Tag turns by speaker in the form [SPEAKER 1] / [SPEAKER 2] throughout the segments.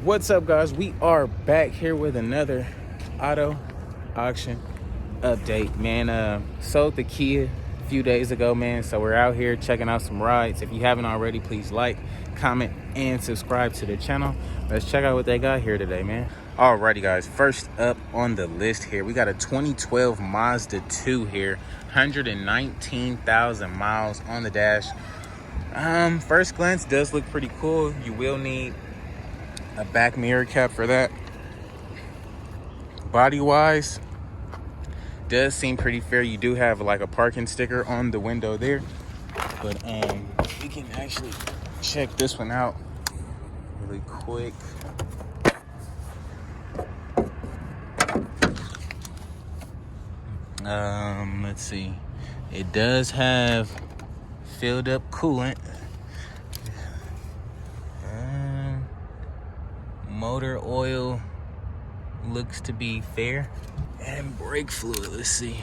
[SPEAKER 1] What's up, guys? We are back here with another auto auction update, man. Sold the Kia a few days ago, man, so we're out here checking out some rides. If you haven't already, please like, comment, and subscribe to the channel. Let's check out what they got here today, man. Alrighty, guys, first up on the list here, we got a 2012 Mazda 2 here, 119,000 miles on the dash. First glance does look pretty cool. You will need a back mirror cap for that. Body wise, does seem pretty fair. You do have like a parking sticker on the window there, but we can actually check this one out really quick. Let's see, it does have filled up coolant. Motor oil looks to be fair, and brake fluid, let's see.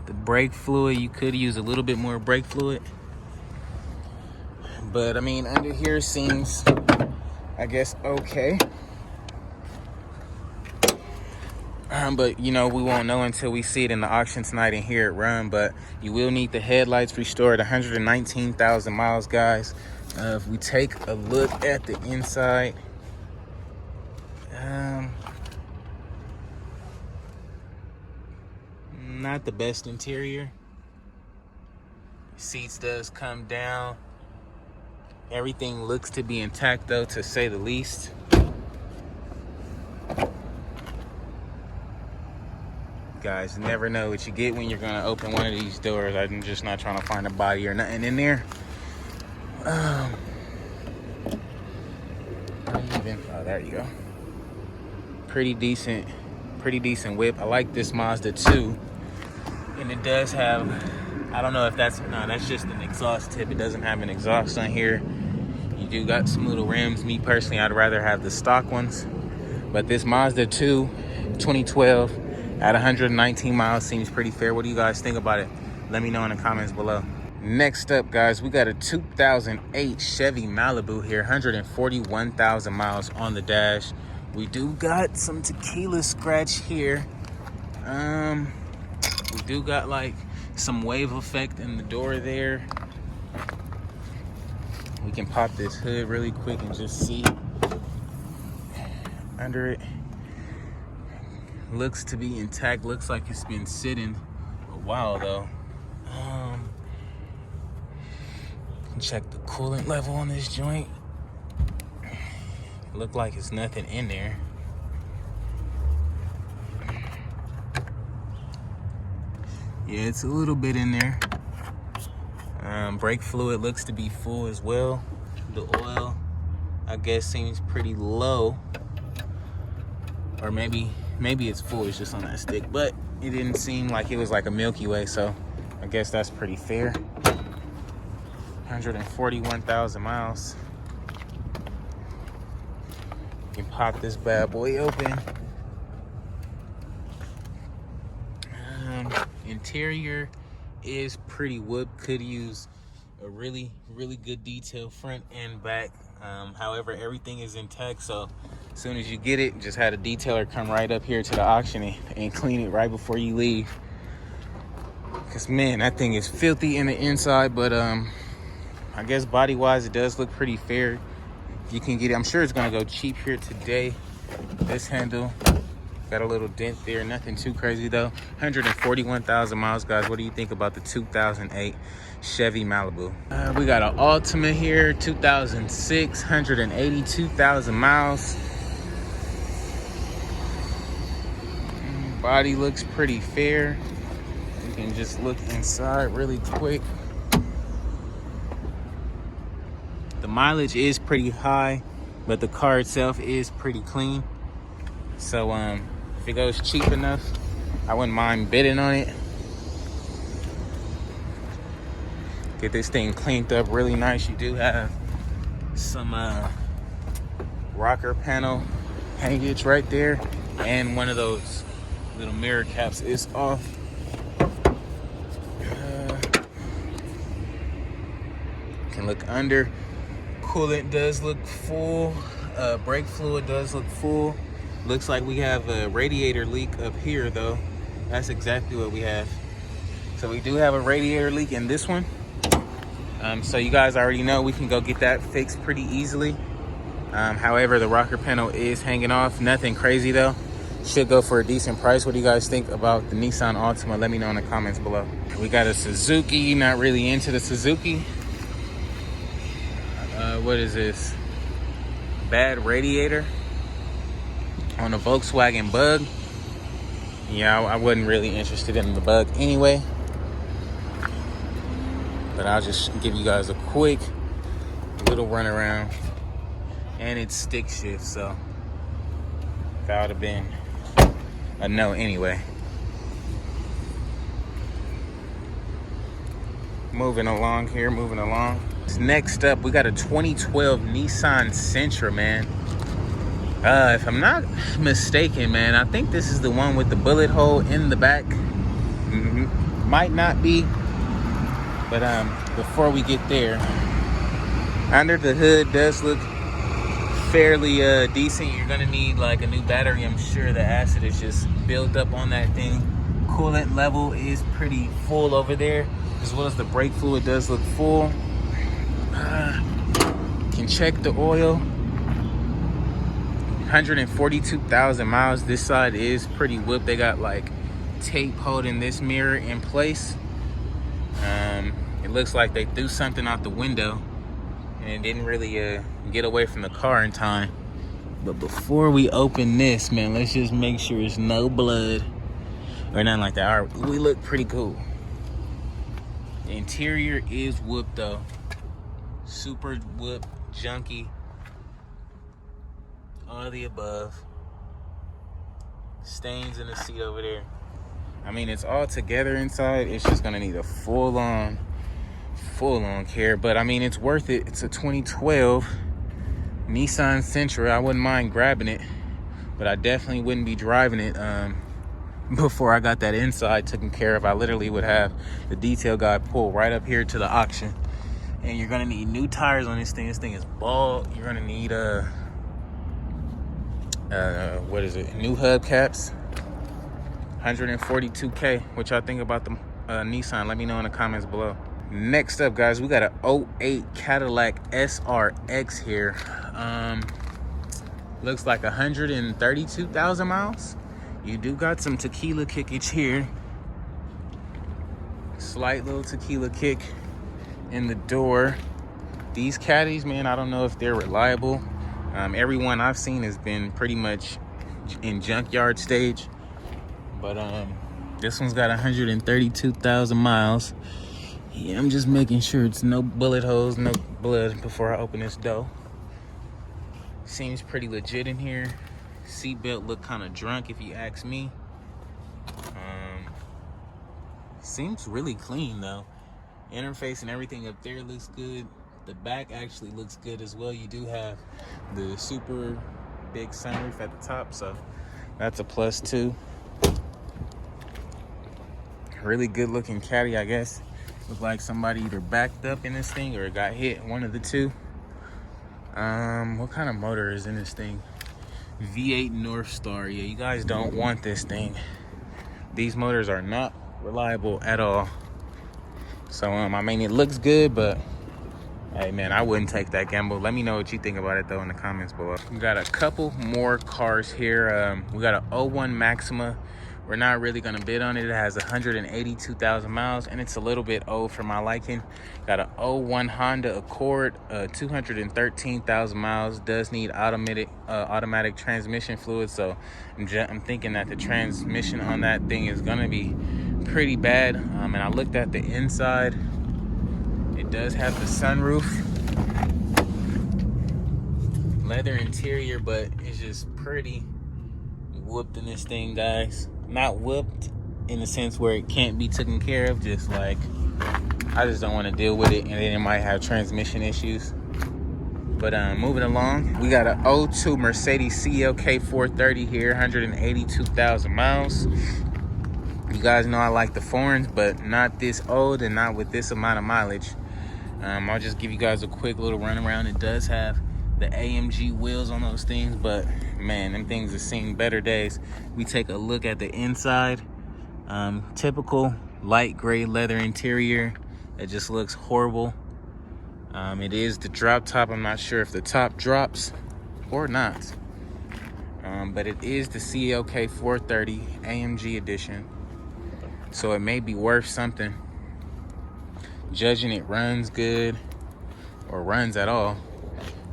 [SPEAKER 1] The brake fluid, you could use a little bit more brake fluid, but I mean, under here seems, I guess, okay. But you know, we won't know until we see it in the auction tonight and hear it run. But you will need the headlights restored. 119,000 miles, guys. If we take a look at the inside, not the best interior. Seats does come down. Everything looks to be intact, though, to say the least. Guys, never know what you get when you're gonna open one of these doors. I'm just not trying to find a body or nothing in there. Oh, there you go. Pretty decent whip. I like this Mazda 2, and it does have, I don't know if that's just an exhaust tip. It doesn't have an exhaust on here. You do got some little rims. Me personally, I'd rather have the stock ones, but this Mazda 2 2012 at 119 miles seems pretty fair. What do you guys think about it? Let me know in the comments below. Next up, guys, we got a 2008 Chevy Malibu here, 141,000 miles on the dash. We do got some tequila scratch here. We do got like some wave effect in the door there. We can pop this hood really quick and just see under it. Looks to be intact. Looks like it's been sitting a while, though. Check the coolant level on this joint. Look like it's nothing in there. Yeah, it's a little bit in there. Brake fluid looks to be full as well. The oil, I guess, seems pretty low, or maybe it's full, it's just on that stick, but it didn't seem like it was like a Milky Way, so I guess that's pretty fair. 141,000 miles. You can pop this bad boy open. Interior is pretty whooped. Could use a really good detail front and back. However, everything is intact, so as soon as you get it, just had a detailer come right up here to the auction and clean it right before you leave. Because, man, that thing is filthy in the inside, but I guess body-wise, it does look pretty fair. You can get it. I'm sure it's going to go cheap here today. This handle got a little dent there. Nothing too crazy, though. 141,000 miles, guys. What do you think about the 2008 Chevy Malibu? We got an Altima here, 2006, 182,000 miles. Body looks pretty fair. You can just look inside really quick. The mileage is pretty high, but the car itself is pretty clean. So if it goes cheap enough, I wouldn't mind bidding on it. Get this thing cleaned up really nice. You do have some rocker panel hangage right there, and one of those little mirror caps is off. Can look under. Coolant does look full. Brake fluid does look full. Looks like we have a radiator leak up here though. That's exactly what we have. So we do have a radiator leak in this one. So you guys already know we can go get that fixed pretty easily. However, the rocker panel is hanging off. Nothing crazy though. Should go for a decent price. What do you guys think about the Nissan Altima? Let me know in the comments below. We got a Suzuki. Not really into the Suzuki. What is this? Bad radiator on a Volkswagen Bug. Yeah, I wasn't really interested in the Bug anyway. But I'll just give you guys a quick little run around. And it's stick shift, so that would have been a no anyway. Moving along here, moving along. Next up, we got a 2012 Nissan Sentra, man. If I'm not mistaken, man, I think this is the one with the bullet hole in the back. Might not be, but before we get there, under the hood does look fairly decent. You're gonna need like a new battery. I'm sure the acid is just built up on that thing. Coolant level is pretty full over there, as well as the brake fluid does look full. Can check the oil. 142,000 miles. This side is pretty whooped. They got like tape holding this mirror in place. It looks like they threw something out the window and it didn't really get away from the car in time. But before we open this, man, let's just make sure there's no blood or nothing like that. All right, we look pretty cool. The interior is whooped though. Super whooped, junky, all of the above. Stains in the seat over there. I mean, it's all together inside. It's just gonna need a full-on care, but I mean, it's worth it. It's a 2012 Nissan Sentra. I wouldn't mind grabbing it, but I definitely wouldn't be driving it before I got that inside taken care of. I literally would have the detail guy pull right up here to the auction. And you're gonna need new tires on this thing. This thing is bald. You're gonna need what is it? New hubcaps. 142K. What y'all think about the Nissan? Let me know in the comments below. Next up, guys, we got a 08 Cadillac SRX here. Looks like 132,000 miles. You do got some tequila kickage here. Slight little tequila kick in the door. These caddies, man, I don't know if they're reliable. Everyone I've seen has been pretty much in junkyard stage, but this one's got 132,000 miles. Yeah, I'm just making sure it's no bullet holes, no blood before I open this door. Seems pretty legit in here. Seatbelt look kind of drunk if you ask me. Seems really clean though. Interface and everything up there looks good. The back actually looks good as well. You do have the super big sunroof at the top, so that's a plus too. Really good looking caddy, I guess. Look like somebody either backed up in this thing or got hit, one of the two. What kind of motor is in this thing? V8 North Star. Yeah, you guys don't want this thing. These motors are not reliable at all. So I mean, it looks good, but hey man, I wouldn't take that gamble. Let me know what you think about it though in the comments below. We got a couple more cars here. We got a 01 Maxima. We're not really gonna bid on it. It has 182,000 miles and it's a little bit old for my liking. Got a 01 Honda Accord, 213,000 miles. Does need automatic transmission fluid, so I'm thinking that the transmission on that thing is gonna be pretty bad. And I looked at the inside. It does have the sunroof, leather interior, but it's just pretty whooped in this thing, guys. Not whooped in the sense where it can't be taken care of, just like I just don't want to deal with it, and then it might have transmission issues. But moving along, we got an 02 Mercedes CLK 430 here, 182,000 miles. You guys know I like the foreigns, but not this old and not with this amount of mileage. I'll just give you guys a quick little run around. It does have the AMG wheels on those things, but man, them things have seen better days. We take a look at the inside. Typical light gray leather interior. It just looks horrible. It is the drop top. I'm not sure if the top drops or not. But it is the CLK 430 AMG edition. So it may be worth something. Judging it runs good or runs at all.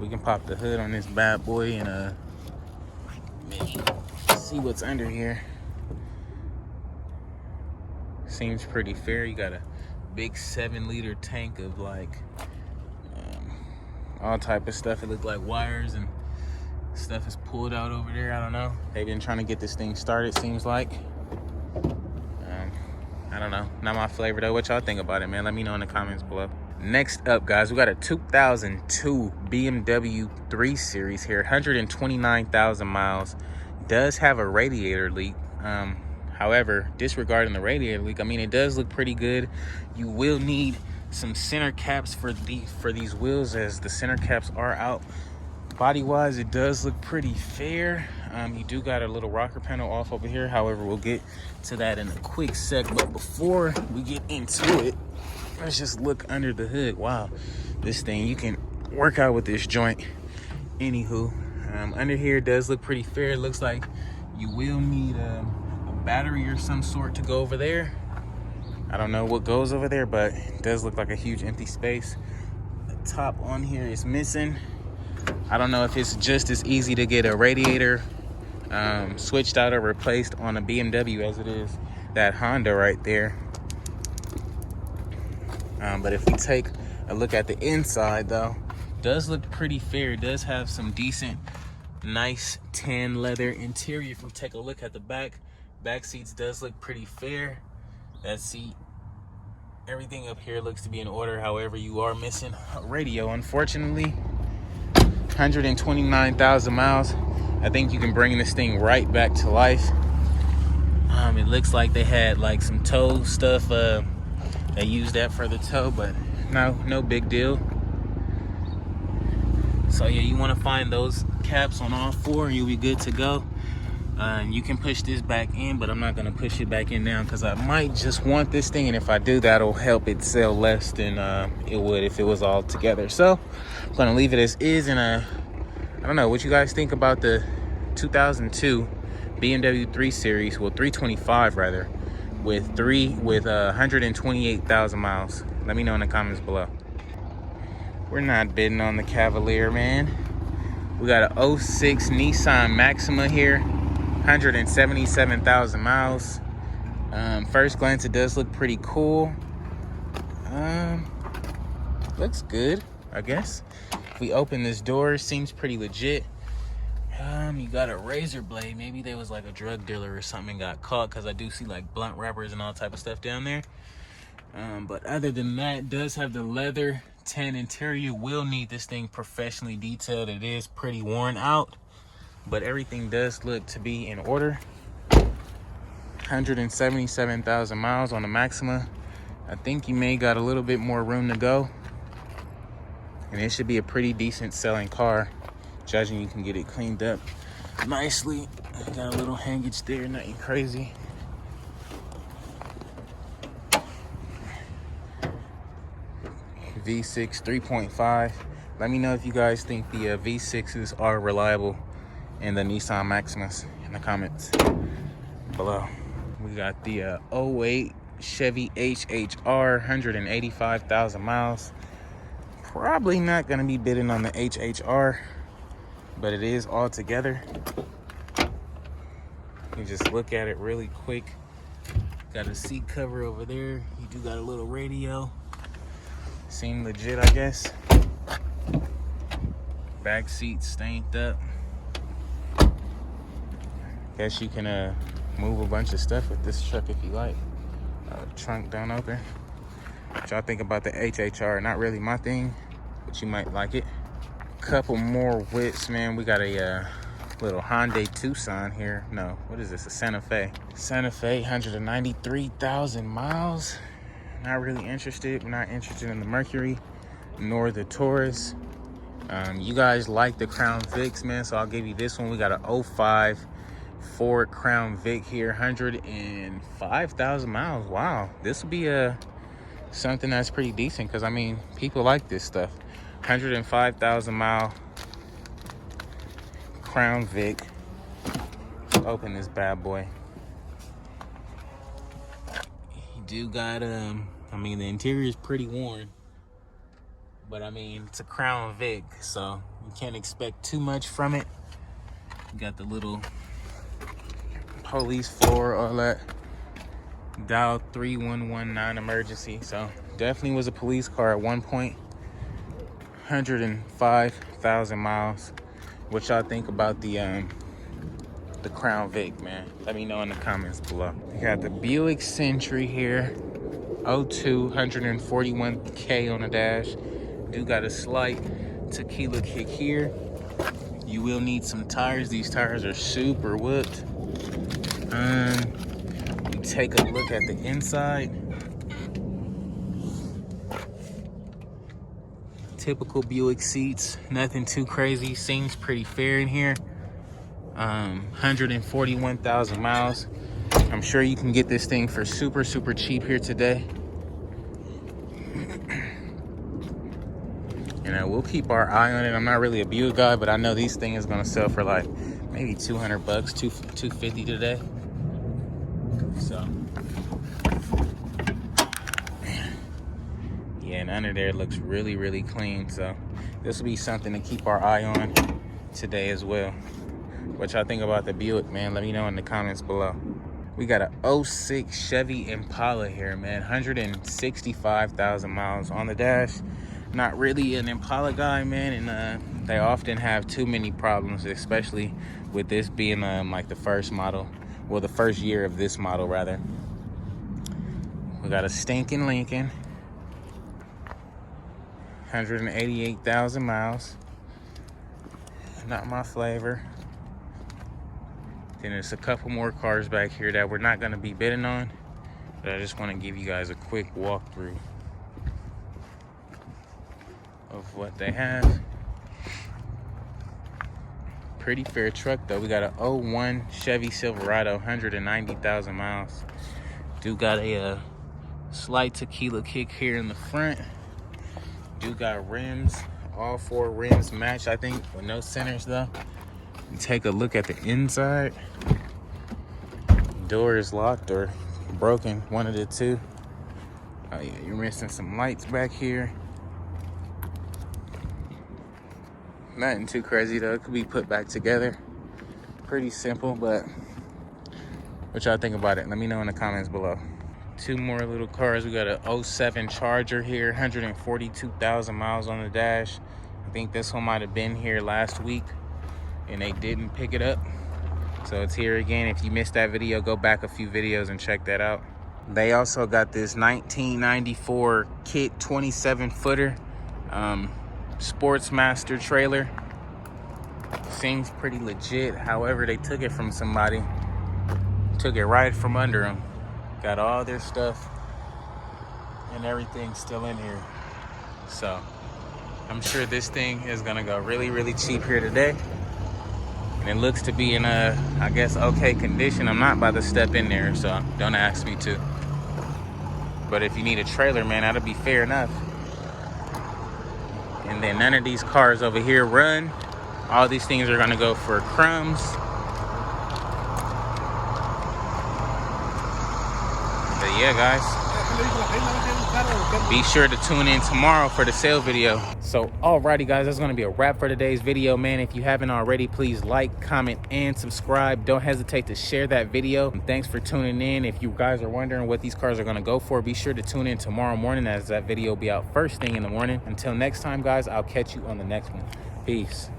[SPEAKER 1] We can pop the hood on this bad boy and maybe see what's under here. Seems pretty fair. You got a big 7-liter tank of like all type of stuff. It looked like wires and stuff is pulled out over there. I don't know. They've been trying to get this thing started, seems like. I don't know. Not my flavor though. What y'all think about it, man? Let me know in the comments below. Next up, guys, we got a 2002 BMW 3 Series here. 129,000 miles. Does have a radiator leak. However, disregarding the radiator leak, I mean, it does look pretty good. You will need some center caps for these wheels, as the center caps are out. Body wise, it does look pretty fair. You do got a little rocker panel off over here. However, we'll get to that in a quick sec. But before we get into it, let's just look under the hood. Wow, this thing, you can work out with this joint. Anywho, under here does look pretty fair. It looks like you will need a battery or some sort to go over there. I don't know what goes over there, but it does look like a huge empty space. The top on here is missing. I don't know if it's just as easy to get a radiator switched out or replaced on a BMW as it is that Honda right there. But if we take a look at the inside though, does look pretty fair. It does have some decent, nice tan leather interior. If we take a look at the back seats, does look pretty fair. That seat, everything up here looks to be in order. However, you are missing a radio, unfortunately. 129,000 miles. I think you can bring this thing right back to life. It looks like they had like some tow stuff. They used that for the tow, but no big deal. So yeah, you want to find those caps on all four and you'll be good to go. You can push this back in, but I'm not going to push it back in now because I might just want this thing, and if I do, that'll help it sell less than it would if it was all together. So I'm going to leave it as is, and I don't know what you guys think about the 2002 BMW 3 Series, well 325 rather, with 128,000 miles. Let me know in the comments below. We're not bidding on the Cavalier, man. We got a 06 Nissan Maxima here. 177,000 miles. First glance, it does look pretty cool. Looks good, I guess. If we open this door, seems pretty legit. You got a razor blade. Maybe there was like a drug dealer or something and got caught, because I do see like blunt wrappers and all type of stuff down there. But other than that, it does have the leather tan interior. Will need this thing professionally detailed. It is pretty worn out, but everything does look to be in order. 177,000 miles on the Maxima. I think you may got a little bit more room to go, and it should be a pretty decent selling car, judging you can get it cleaned up nicely. Got a little hangage there, nothing crazy. V6 3.5. Let me know if you guys think the V6s are reliable and the Nissan Maximas in the comments below. We got the 08 Chevy HHR, 185,000 miles. Probably not gonna be bidding on the HHR, but it is all together. You just look at it really quick. Got a seat cover over there. You do got a little radio. Seem legit, I guess. Back seat stained up. Guess you can move a bunch of stuff with this truck if you like. Trunk don't open. What y'all think about the HHR? Not really my thing, but you might like it. Couple more whips, man. We got a little Hyundai Tucson here. No, what is this? A Santa Fe. Santa Fe, 193,000 miles. Not really interested. We're not interested in the Mercury nor the Taurus. You guys like the Crown Vics, man, so I'll give you this one. We got a 05 Ford Crown Vic here, 105,000 miles. Wow, this will be something that's pretty decent, because I mean, people like this stuff. 105,000 mile Crown Vic. Open this bad boy. You do got I mean, the interior is pretty worn, but I mean, it's a Crown Vic, so you can't expect too much from it. You got the little police floor, all that. Dial 3119 emergency. So definitely was a police car at one point. 105,000 miles. What y'all think about the Crown Vic, man? Let me know in the comments below. We got the Buick Century here. 02, 141K on the dash. Do got a slight tequila kick here. You will need some tires. These tires are super whooped. We take a look at the inside. Typical Buick seats, nothing too crazy. Seems pretty fair in here. 141,000 miles. I'm sure you can get this thing for super cheap here today. And we'll keep our eye on it. I'm not really a Buick guy, but I know these things is gonna sell for like maybe 200 bucks, 250 today. So, yeah, and under there looks really clean. So this will be something to keep our eye on today as well. What y'all think about the Buick, man? Let me know in the comments below. We got a 06 Chevy Impala here, man. 165,000 miles on the dash. Not really an Impala guy, man, and they often have too many problems, especially with this being like the first model. Well, the first year of this model, rather. We got a stinking Lincoln. 188,000 miles. Not my flavor. Then there's a couple more cars back here that we're not going to be bidding on, but I just want to give you guys a quick walkthrough of what they have. Pretty fair truck though. We got a 01 Chevy Silverado, 190,000 miles. Do got a slight tequila kick here in the front. Do got rims. All four rims match, I think, with no centers though. Take a look at the inside. Door is locked or broken, one of the two. Oh yeah, you're missing some lights back here. Nothing too crazy though. It could be put back together. Pretty simple, but what y'all think about it? Let me know in the comments below. Two more little cars. We got a 07 Charger here, 142,000 miles on the dash. I think this one might have been here last week and they didn't pick it up, so it's here again. If you missed that video, go back a few videos and check that out. They also got this 1994 Kit 27 footer Sportsmaster trailer. Seems pretty legit. However, they took it from somebody, took it right from under them. Got all their stuff and everything still in here. So I'm sure this thing is gonna go really cheap here today. And it looks to be in a, I guess, okay condition. I'm not about to step in there, so don't ask me to. But if you need a trailer, man, that'll be fair enough. And then none of these cars over here run. All these things are gonna go for crumbs. But yeah, guys, be sure to tune in tomorrow for the sale video. So alrighty guys, that's gonna be a wrap for today's video, man. If you haven't already, please like, comment, and subscribe. Don't hesitate to share that video. And thanks for tuning in. If you guys are wondering what these cars are gonna go for, be sure to tune in tomorrow morning, as that video will be out first thing in the morning. Until next time, guys, I'll catch you on the next one. Peace.